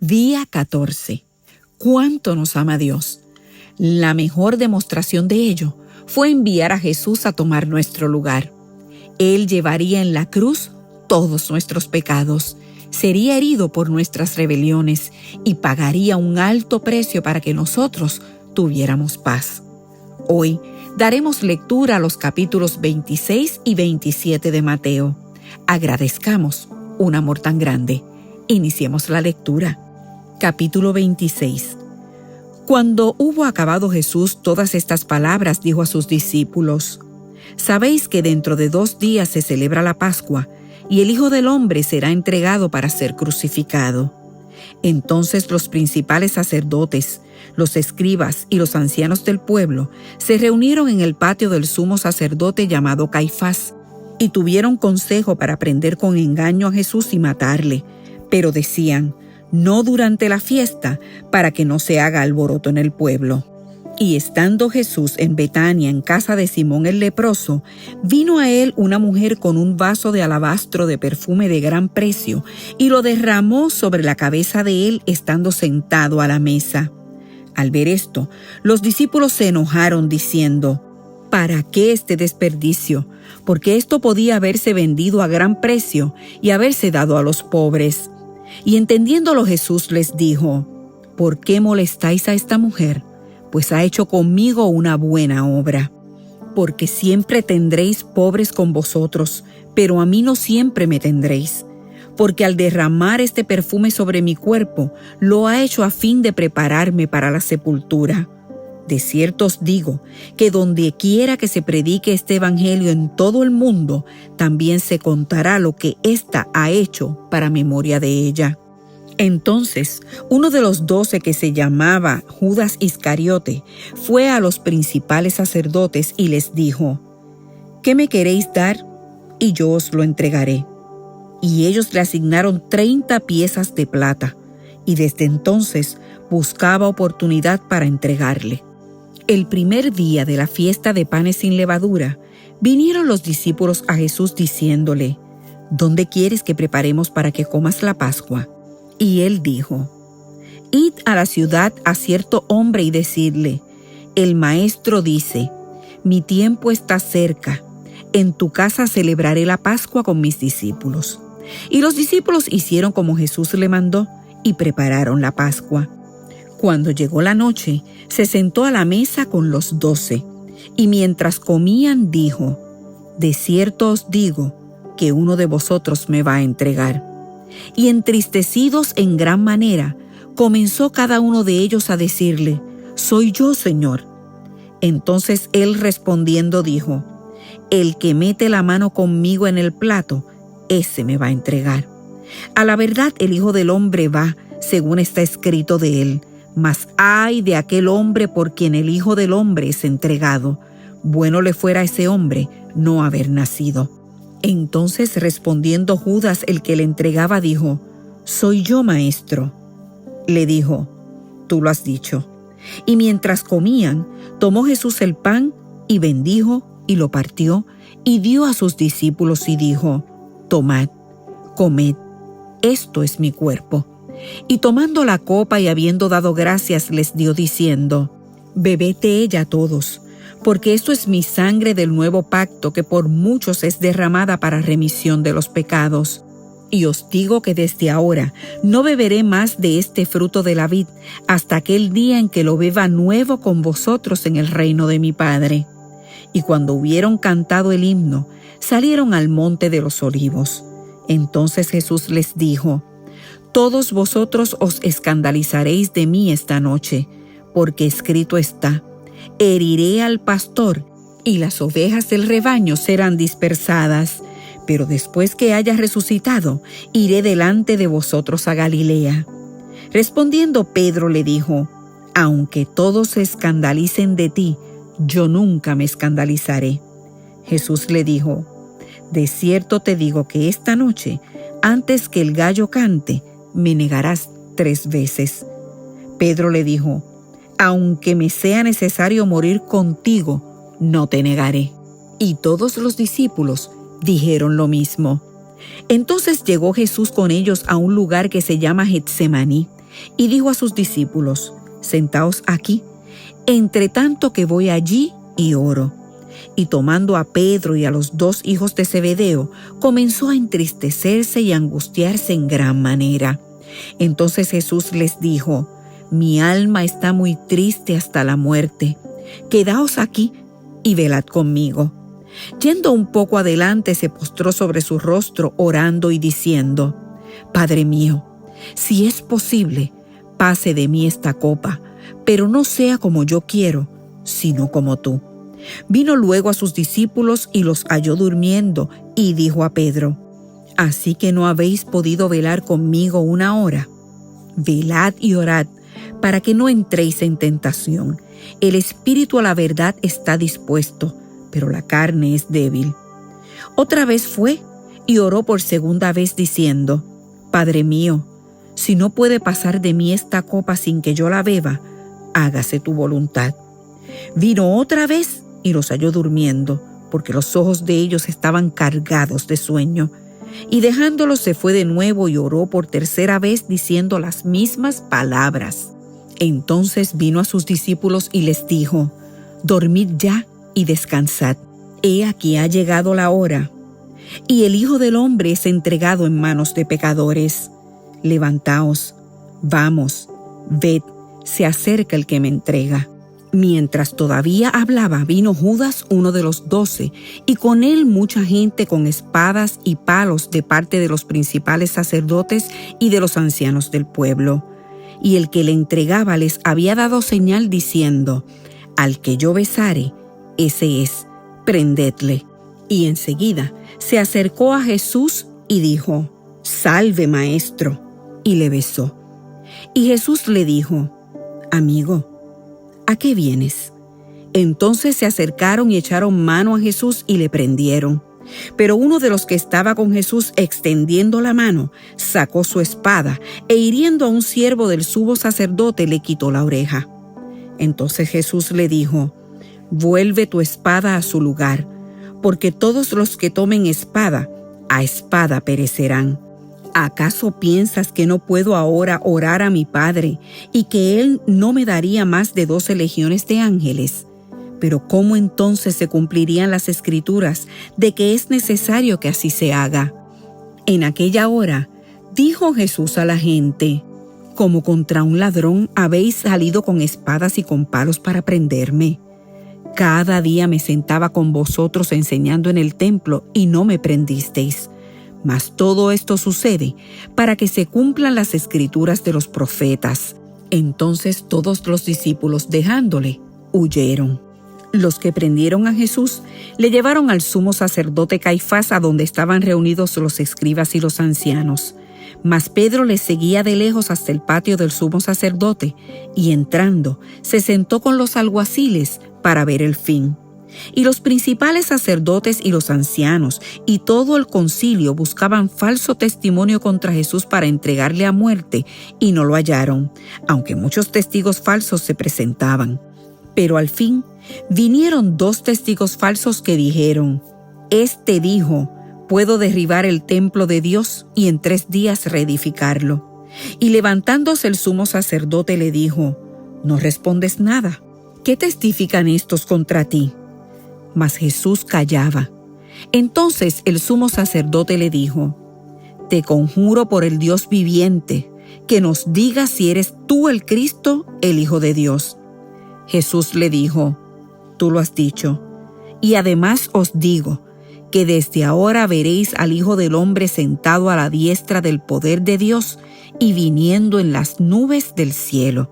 Día 14. ¿Cuánto nos ama Dios? La mejor demostración de ello fue enviar a Jesús a tomar nuestro lugar. Él llevaría en la cruz todos nuestros pecados, sería herido por nuestras rebeliones y pagaría un alto precio para que nosotros tuviéramos paz. Hoy daremos lectura a los capítulos 26 y 27 de Mateo. Agradezcamos un amor tan grande. Iniciemos la lectura. Capítulo 26. Cuando hubo acabado Jesús todas estas palabras, dijo a sus discípulos: «Sabéis que dentro de 2 días se celebra la Pascua, y el Hijo del Hombre será entregado para ser crucificado». Entonces los principales sacerdotes, los escribas y los ancianos del pueblo se reunieron en el patio del sumo sacerdote llamado Caifás, y tuvieron consejo para prender con engaño a Jesús y matarle, pero decían: «No durante la fiesta, para que no se haga alboroto en el pueblo». Y estando Jesús en Betania, en casa de Simón el leproso, vino a él una mujer con un vaso de alabastro de perfume de gran precio, y lo derramó sobre la cabeza de él estando sentado a la mesa. Al ver esto, los discípulos se enojaron diciendo: «¿Para qué este desperdicio? Porque esto podía haberse vendido a gran precio y haberse dado a los pobres». Y entendiéndolo Jesús les dijo: «¿Por qué molestáis a esta mujer? Pues ha hecho conmigo una buena obra. Porque siempre tendréis pobres con vosotros, pero a mí no siempre me tendréis. Porque al derramar este perfume sobre mi cuerpo, lo ha hecho a fin de prepararme para la sepultura. De cierto os digo, que donde quiera que se predique este evangelio en todo el mundo, también se contará lo que ésta ha hecho para memoria de ella». Entonces, uno de los 12, que se llamaba Judas Iscariote, fue a los principales sacerdotes y les dijo: «¿Qué me queréis dar? Y yo os lo entregaré». Y ellos le asignaron 30 piezas de plata, y desde entonces buscaba oportunidad para entregarle. El primer día de la fiesta de panes sin levadura, vinieron los discípulos a Jesús diciéndole: «¿Dónde quieres que preparemos para que comas la Pascua?». Y él dijo: «Id a la ciudad a cierto hombre y decidle: el maestro dice: mi tiempo está cerca, en tu casa celebraré la Pascua con mis discípulos». Y los discípulos hicieron como Jesús le mandó y prepararon la Pascua. Cuando llegó la noche, se sentó a la mesa con los 12, y mientras comían dijo: «De cierto os digo que uno de vosotros me va a entregar». Y entristecidos en gran manera, comenzó cada uno de ellos a decirle: «Soy yo, Señor». Entonces él respondiendo dijo: «El que mete la mano conmigo en el plato, ese me va a entregar. A la verdad, el Hijo del Hombre va, según está escrito de él, mas ay de aquel hombre por quien el Hijo del Hombre es entregado. Bueno le fuera a ese hombre no haber nacido». Entonces respondiendo Judas, el que le entregaba, dijo: «Soy yo, maestro». Le dijo: «Tú lo has dicho». Y mientras comían, tomó Jesús el pan y bendijo y lo partió y dio a sus discípulos y dijo: «Tomad, comed, esto es mi cuerpo». Y tomando la copa y habiendo dado gracias, les dio diciendo: «Bebed de ella todos, porque esto es mi sangre del nuevo pacto, que por muchos es derramada para remisión de los pecados. Y os digo que desde ahora no beberé más de este fruto de la vid, hasta aquel día en que lo beba nuevo con vosotros en el reino de mi Padre». Y cuando hubieron cantado el himno, salieron al monte de los Olivos. Entonces Jesús les dijo: «Todos vosotros os escandalizaréis de mí esta noche, porque escrito está: heriré al pastor, y las ovejas del rebaño serán dispersadas. Pero después que haya resucitado, iré delante de vosotros a Galilea». Respondiendo Pedro le dijo: «Aunque todos se escandalicen de ti, yo nunca me escandalizaré». Jesús le dijo: «De cierto te digo que esta noche, antes que el gallo cante, me negarás 3 veces». Pedro le dijo: «Aunque me sea necesario morir contigo, no te negaré». Y todos los discípulos dijeron lo mismo. Entonces llegó Jesús con ellos a un lugar que se llama Getsemaní, y dijo a sus discípulos: «Sentaos aquí, entre tanto que voy allí y oro». Y tomando a Pedro y a los 2 hijos de Zebedeo, comenzó a entristecerse y a angustiarse en gran manera. Entonces Jesús les dijo: «Mi alma está muy triste hasta la muerte. Quedaos aquí y velad conmigo». Yendo un poco adelante, se postró sobre su rostro, orando y diciendo: «Padre mío, si es posible, pase de mí esta copa, pero no sea como yo quiero, sino como tú». Vino luego a sus discípulos y los halló durmiendo, y dijo a Pedro: «¿Así que no habéis podido velar conmigo 1 hora? Velad y orad, para que no entréis en tentación. El espíritu a la verdad está dispuesto, pero la carne es débil». Otra vez fue y oró por segunda vez diciendo: «Padre mío, si no puede pasar de mí esta copa sin que yo la beba, hágase tu voluntad». Vino otra vez y los halló durmiendo, porque los ojos de ellos estaban cargados de sueño. Y dejándolos se fue de nuevo y oró por tercera vez diciendo las mismas palabras. Entonces vino a sus discípulos y les dijo: «Dormid ya y descansad. He aquí ha llegado la hora, y el Hijo del Hombre es entregado en manos de pecadores. Levantaos, vamos, ved, se acerca el que me entrega». Mientras todavía hablaba, vino Judas, uno de los 12, y con él mucha gente con espadas y palos de parte de los principales sacerdotes y de los ancianos del pueblo. Y el que le entregaba les había dado señal diciendo: «Al que yo besare, ese es, prendedle». Y enseguida se acercó a Jesús y dijo: «Salve, maestro», y le besó. Y Jesús le dijo: «Amigo, ¿a qué vienes?». Entonces se acercaron y echaron mano a Jesús y le prendieron. Pero uno de los que estaba con Jesús, extendiendo la mano, sacó su espada e hiriendo a un siervo del sumo sacerdote le quitó la oreja. Entonces Jesús le dijo: «Vuelve tu espada a su lugar, porque todos los que tomen espada, a espada perecerán. ¿Acaso piensas que no puedo ahora orar a mi Padre y que Él no me daría más de 12 legiones de ángeles? Pero ¿cómo entonces se cumplirían las Escrituras de que es necesario que así se haga?». En aquella hora dijo Jesús a la gente: «Como contra un ladrón habéis salido con espadas y con palos para prenderme. Cada día me sentaba con vosotros enseñando en el templo y no me prendisteis. Mas todo esto sucede para que se cumplan las Escrituras de los profetas». Entonces todos los discípulos, dejándole, huyeron. Los que prendieron a Jesús le llevaron al sumo sacerdote Caifás, a donde estaban reunidos los escribas y los ancianos. Mas Pedro les seguía de lejos hasta el patio del sumo sacerdote, y entrando, se sentó con los alguaciles para ver el fin. Y los principales sacerdotes y los ancianos y todo el concilio buscaban falso testimonio contra Jesús para entregarle a muerte, y no lo hallaron, aunque muchos testigos falsos se presentaban. Pero al fin vinieron 2 testigos falsos que dijeron: «Este dijo: puedo derribar el templo de Dios y en 3 días reedificarlo». Y levantándose el sumo sacerdote le dijo: «¿No respondes nada? ¿Qué testifican estos contra ti?». Mas Jesús callaba. Entonces el sumo sacerdote le dijo: «Te conjuro por el Dios viviente, que nos digas si eres tú el Cristo, el Hijo de Dios». Jesús le dijo: «Tú lo has dicho. Y además os digo que desde ahora veréis al Hijo del Hombre sentado a la diestra del poder de Dios y viniendo en las nubes del cielo».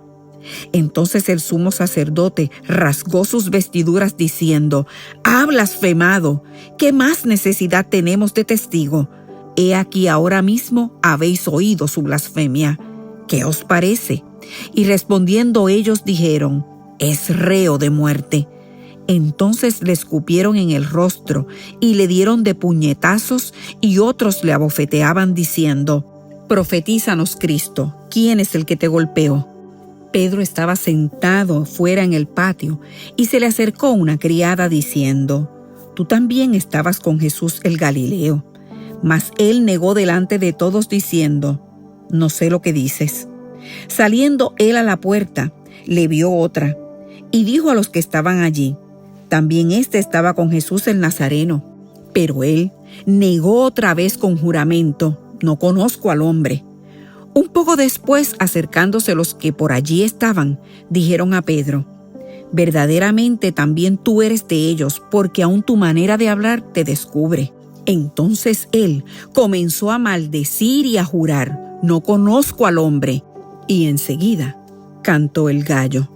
Entonces el sumo sacerdote rasgó sus vestiduras diciendo: «Ha blasfemado. ¿Qué más necesidad tenemos de testigo? He aquí ahora mismo habéis oído su blasfemia. ¿Qué os parece?». Y respondiendo ellos dijeron: «Es reo de muerte». Entonces le escupieron en el rostro y le dieron de puñetazos, y otros le abofeteaban diciendo: «Profetízanos, Cristo, ¿quién es el que te golpeó?». Pedro estaba sentado fuera en el patio, y se le acercó una criada diciendo: «Tú también estabas con Jesús el Galileo». Mas él negó delante de todos diciendo: «No sé lo que dices». Saliendo él a la puerta, le vio otra, y dijo a los que estaban allí: también éste estaba con Jesús el Nazareno. Pero él negó otra vez con juramento: no conozco al hombre. Un poco después, acercándose los que por allí estaban, dijeron a Pedro: verdaderamente también tú eres de ellos, porque aún tu manera de hablar te descubre. Entonces él comenzó a maldecir y a jurar: no conozco al hombre. Y enseguida cantó el gallo.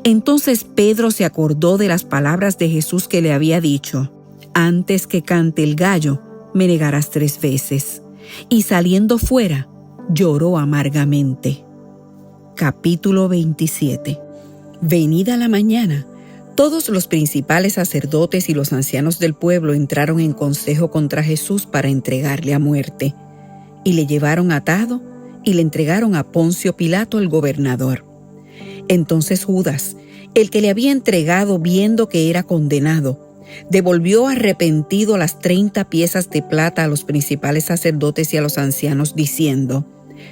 Entonces Pedro se acordó de las palabras de Jesús que le había dicho: antes que cante el gallo, me negarás 3 veces. Y saliendo fuera, lloró amargamente. Capítulo 27. Venida la mañana, todos los principales sacerdotes y los ancianos del pueblo entraron en consejo contra Jesús para entregarle a muerte. Y le llevaron atado y le entregaron a Poncio Pilato, el gobernador. Entonces Judas, el que le había entregado, viendo que era condenado, devolvió arrepentido las 30 piezas de plata a los principales sacerdotes y a los ancianos, diciendo: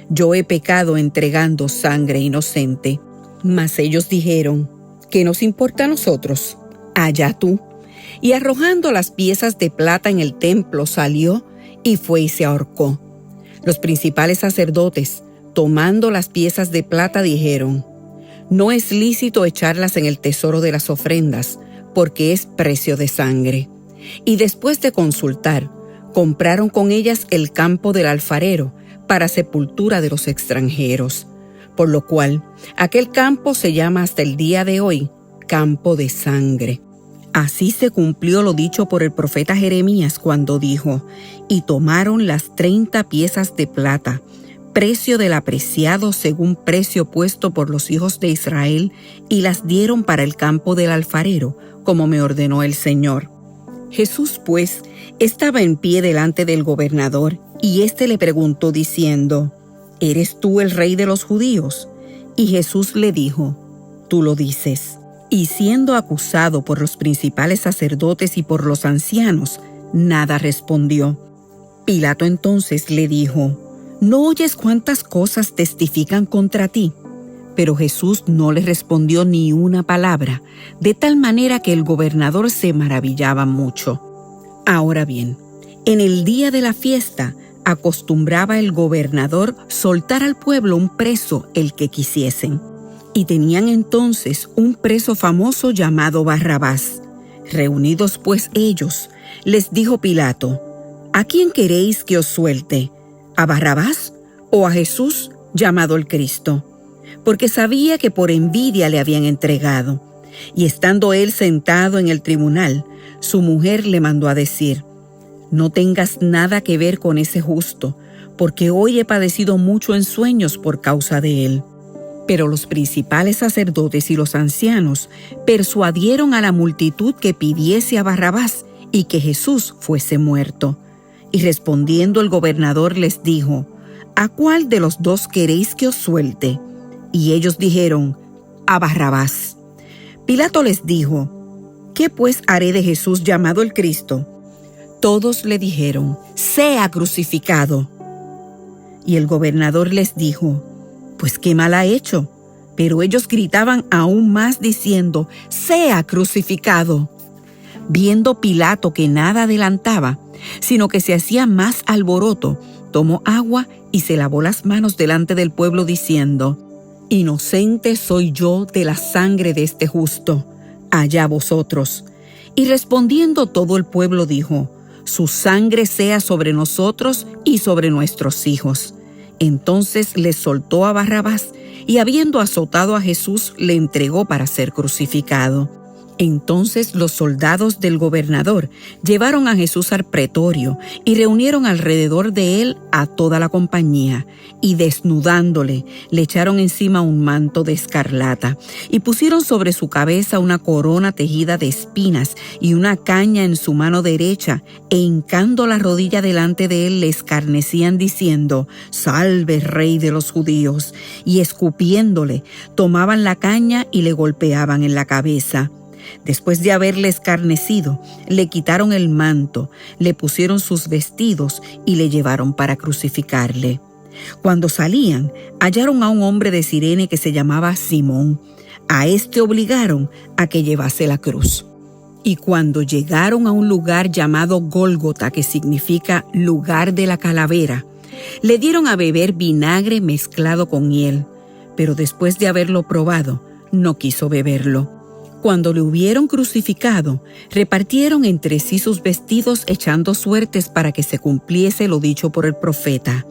yo he pecado entregando sangre inocente. Mas ellos dijeron: ¿qué nos importa a nosotros? Allá tú. Y arrojando las piezas de plata en el templo, salió y fue y se ahorcó. Los principales sacerdotes, tomando las piezas de plata, dijeron: no es lícito echarlas en el tesoro de las ofrendas, porque es precio de sangre. Y después de consultar, compraron con ellas el campo del alfarero para sepultura de los extranjeros, por lo cual aquel campo se llama hasta el día de hoy campo de sangre. Así se cumplió lo dicho por el profeta Jeremías cuando dijo: y tomaron las 30 piezas de plata, precio del apreciado según precio puesto por los hijos de Israel, y las dieron para el campo del alfarero, como me ordenó el Señor. Jesús, pues, estaba en pie delante del gobernador, y éste le preguntó diciendo: ¿eres tú el rey de los judíos? Y Jesús le dijo: tú lo dices. Y siendo acusado por los principales sacerdotes y por los ancianos, nada respondió. Pilato entonces le dijo: ¿no oyes cuántas cosas testifican contra ti? Pero Jesús no le respondió ni una palabra, de tal manera que el gobernador se maravillaba mucho. Ahora bien, en el día de la fiesta, acostumbraba el gobernador soltar al pueblo un preso, el que quisiesen. Y tenían entonces un preso famoso llamado Barrabás. Reunidos pues ellos, les dijo Pilato: ¿a quién queréis que os suelte? ¿A Barrabás o a Jesús, llamado el Cristo? Porque sabía que por envidia le habían entregado. Y estando él sentado en el tribunal, su mujer le mandó a decir: no tengas nada que ver con ese justo, porque hoy he padecido mucho en sueños por causa de él. Pero los principales sacerdotes y los ancianos persuadieron a la multitud que pidiese a Barrabás y que Jesús fuese muerto. Y respondiendo el gobernador les dijo: ¿a cuál de los dos queréis que os suelte? Y ellos dijeron: a Barrabás. Pilato les dijo: ¿qué pues haré de Jesús llamado el Cristo? Todos le dijeron: sea crucificado. Y el gobernador les dijo: pues qué mal ha hecho. Pero ellos gritaban aún más diciendo: sea crucificado. Viendo Pilato que nada adelantaba, sino que se hacía más alboroto, tomó agua y se lavó las manos delante del pueblo diciendo: inocente soy yo de la sangre de este justo, allá vosotros. Y respondiendo todo el pueblo dijo: su sangre sea sobre nosotros y sobre nuestros hijos. Entonces les soltó a Barrabás, y habiendo azotado a Jesús, le entregó para ser crucificado. Entonces los soldados del gobernador llevaron a Jesús al pretorio y reunieron alrededor de él a toda la compañía, y desnudándole, le echaron encima un manto de escarlata, y pusieron sobre su cabeza una corona tejida de espinas y una caña en su mano derecha, e hincando la rodilla delante de él le escarnecían diciendo: «Salve, Rey de los judíos», y escupiéndole, tomaban la caña y le golpeaban en la cabeza. Después de haberle escarnecido, le quitaron el manto, le pusieron sus vestidos y le llevaron para crucificarle. Cuando salían, hallaron a un hombre de Cirene que se llamaba Simón. A éste obligaron a que llevase la cruz. Y cuando llegaron a un lugar llamado Gólgota, que significa lugar de la calavera, le dieron a beber vinagre mezclado con hiel, pero después de haberlo probado, no quiso beberlo. Cuando le hubieron crucificado, repartieron entre sí sus vestidos echando suertes para que se cumpliese lo dicho por el profeta.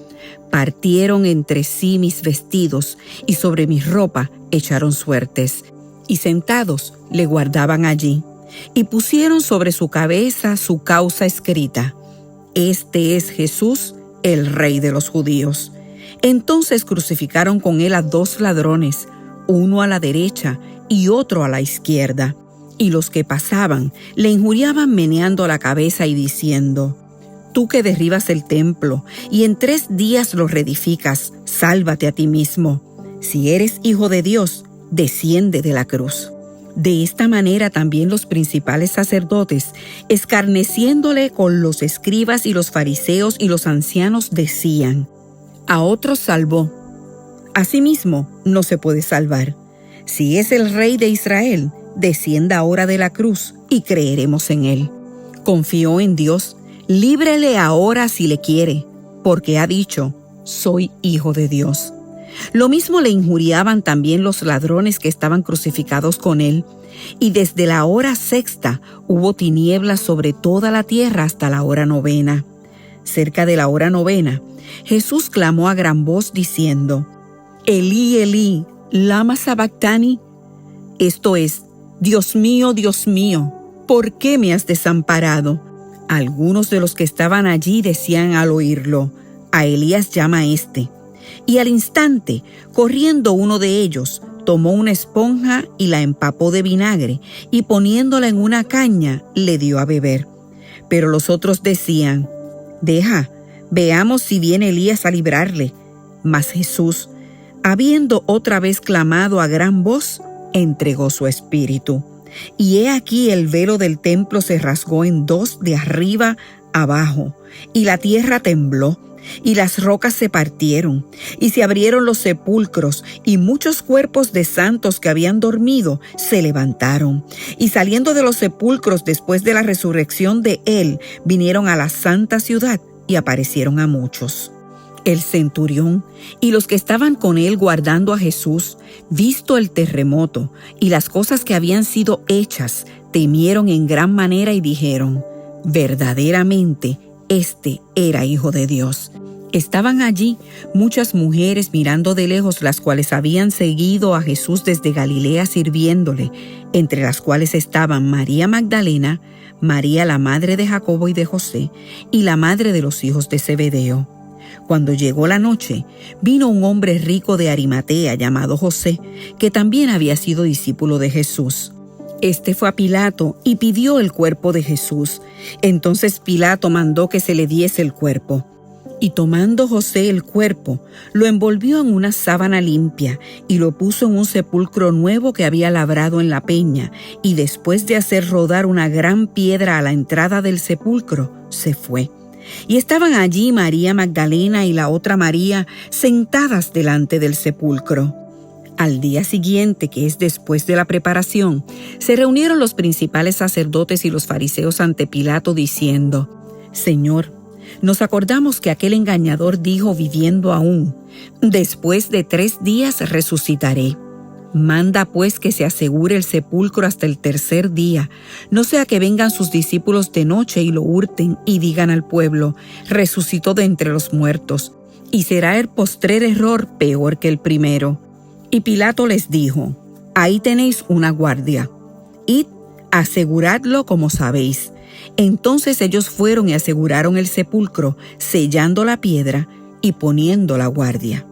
Partieron entre sí mis vestidos y sobre mi ropa echaron suertes. Y sentados le guardaban allí. Y pusieron sobre su cabeza su causa escrita: Este es Jesús, el Rey de los Judíos. Entonces crucificaron con él a 2 ladrones, uno a la derecha y otro a la izquierda. Y los que pasaban le injuriaban meneando la cabeza y diciendo: Tú que derribas el templo y en 3 días lo reedificas, sálvate a ti mismo. Si eres hijo de Dios, desciende de la cruz. De esta manera también los principales sacerdotes, escarneciéndole con los escribas y los fariseos y los ancianos, decían: A otros salvó, a sí mismo no se puede salvar. Si es el Rey de Israel, descienda ahora de la cruz y creeremos en él. Confió en Dios, líbrele ahora si le quiere, porque ha dicho: Soy hijo de Dios. Lo mismo le injuriaban también los ladrones que estaban crucificados con él, y desde la hora 6ª hubo tinieblas sobre toda la tierra hasta la hora 9. Cerca de la hora 9, Jesús clamó a gran voz diciendo: Elí, Elí, lama sabactani. Esto es: Dios mío, ¿por qué me has desamparado? Algunos de los que estaban allí decían al oírlo: A Elías llama éste. Y al instante, corriendo uno de ellos, tomó una esponja y la empapó de vinagre, y poniéndola en una caña, le dio a beber. Pero los otros decían: Deja, veamos si viene Elías a librarle. Mas Jesús, habiendo otra vez clamado a gran voz, entregó su espíritu. Y he aquí el velo del templo se rasgó en 2 de arriba abajo, y la tierra tembló, y las rocas se partieron, y se abrieron los sepulcros, y muchos cuerpos de santos que habían dormido se levantaron. Y saliendo de los sepulcros después de la resurrección de él, vinieron a la santa ciudad y aparecieron a muchos. El centurión y los que estaban con él guardando a Jesús, visto el terremoto y las cosas que habían sido hechas, temieron en gran manera y dijeron: Verdaderamente, este era hijo de Dios. Estaban allí muchas mujeres mirando de lejos, las cuales habían seguido a Jesús desde Galilea sirviéndole, entre las cuales estaban María Magdalena, María la madre de Jacobo y de José, y la madre de los hijos de Zebedeo. Cuando llegó la noche, vino un hombre rico de Arimatea llamado José, que también había sido discípulo de Jesús. Este fue a Pilato y pidió el cuerpo de Jesús. Entonces Pilato mandó que se le diese el cuerpo. Y tomando José el cuerpo, lo envolvió en una sábana limpia y lo puso en un sepulcro nuevo que había labrado en la peña, y después de hacer rodar una gran piedra a la entrada del sepulcro, se fue. Y estaban allí María Magdalena y la otra María sentadas delante del sepulcro. Al día siguiente, que es después de la preparación, se reunieron los principales sacerdotes y los fariseos ante Pilato diciendo: Señor, nos acordamos que aquel engañador dijo viviendo aún: Después de 3 días resucitaré. Manda pues que se asegure el sepulcro hasta el 3er día, no sea que vengan sus discípulos de noche y lo hurten y digan al pueblo: resucitó de entre los muertos, y será el postrer error peor que el primero. Y Pilato les dijo: Ahí tenéis una guardia. Id, aseguradlo como sabéis. Entonces ellos fueron y aseguraron el sepulcro, sellando la piedra y poniendo la guardia.